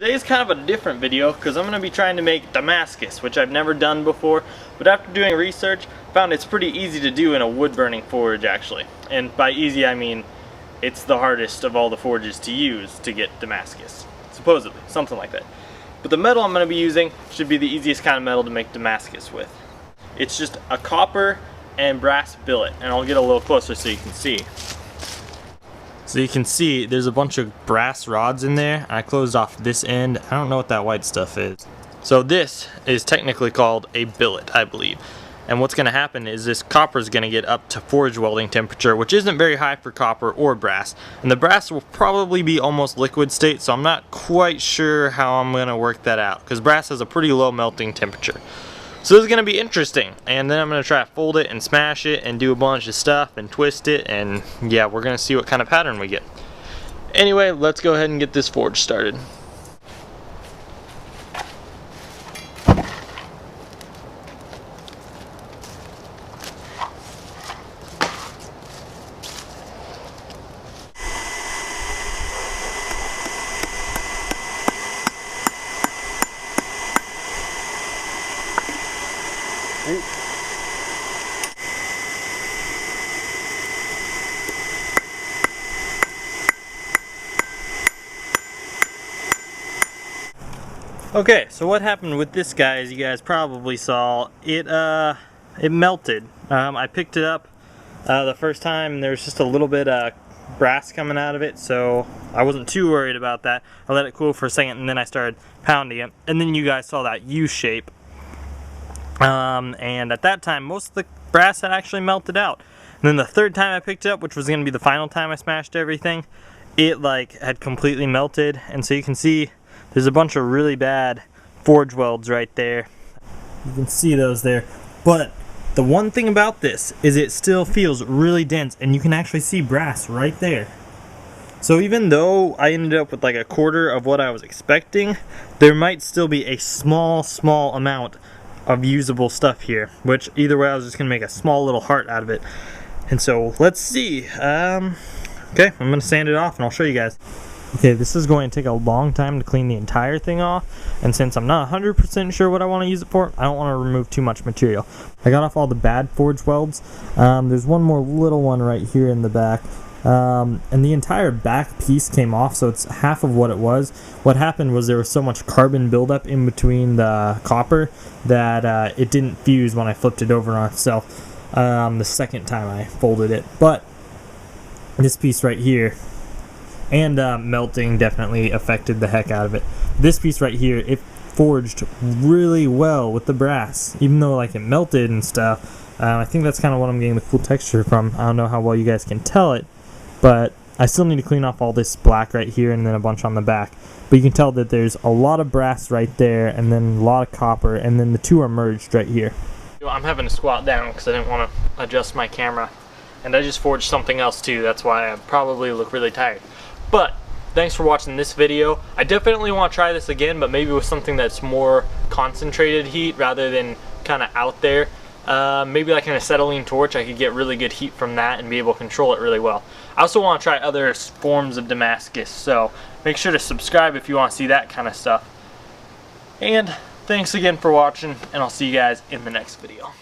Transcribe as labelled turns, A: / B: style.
A: Today's kind of a different video because I'm going to be trying to make Damascus, which I've never done before, but after doing research, found it's pretty easy to do in a wood burning forge actually. And by easy I mean it's the hardest of all the forges to use to get Damascus, supposedly, something like that. But the metal I'm going to be using should be the easiest kind of metal to make Damascus with. It's just a copper and brass billet, and I'll get a little closer so you can see. So you can see there's a bunch of brass rods in there. I closed off this end. I don't know what that white stuff is. So this is technically called a billet, I believe. And what's going to happen is this copper is going to get up to forge welding temperature, which isn't very high for copper or brass. And the brass will probably be almost liquid state, so I'm not quite sure how I'm going to work that out, because brass has a pretty low melting temperature. So this is going to be interesting, and then I'm going to try to fold it and smash it and do a bunch of stuff and twist it, and yeah, we're going to see what kind of pattern we get. Anyway, let's go ahead and get this forge started. Okay, so what happened with this guy, as you guys probably saw, it melted. I picked it up the first time, and there was just a little bit of brass coming out of it, so I wasn't too worried about that. I let it cool for a second, and then I started pounding it, and then you guys saw that U shape. And at that time, most of the brass had actually melted out. And then the third time I picked it up, which was going to be the final time I smashed everything, it like had completely melted, and so you can see there's a bunch of really bad forge welds right there. You can see those there. But the one thing about this is it still feels really dense, and you can actually see brass right there. So even though I ended up with like a quarter of what I was expecting, there might still be a small amount of usable stuff here, which either way I was just gonna make a small little heart out of it. And so let's see. Okay, I'm gonna sand it off and I'll show you guys. Okay, this is going to take a long time to clean the entire thing off, and since I'm not 100% sure what I want to use it for, I don't want to remove too much material. I got off all the bad forge welds. There's one more little one right here in the back, and the entire back piece came off, so it's half of what it was. What happened was there was so much carbon buildup in between the copper that it didn't fuse when I flipped it over on itself the second time I folded it. But this piece right here, and melting definitely affected the heck out of it. This piece right here, it forged really well with the brass, even though like it melted and stuff. I think that's kind of what I'm getting the cool texture from. I don't know how well you guys can tell it, but I still need to clean off all this black right here and then a bunch on the back. But you can tell that there's a lot of brass right there, and then a lot of copper, and then the two are merged right here. I'm having to squat down because I didn't want to adjust my camera, and I just forged something else too. That's why I probably look really tired. But thanks for watching this video. I definitely want to try this again, but maybe with something that's more concentrated heat rather than kind of out there. Maybe like in a acetylene torch, I could get really good heat from that and be able to control it really well. I also want to try other forms of Damascus, so make sure to subscribe if you want to see that kind of stuff. And thanks again for watching, and I'll see you guys in the next video.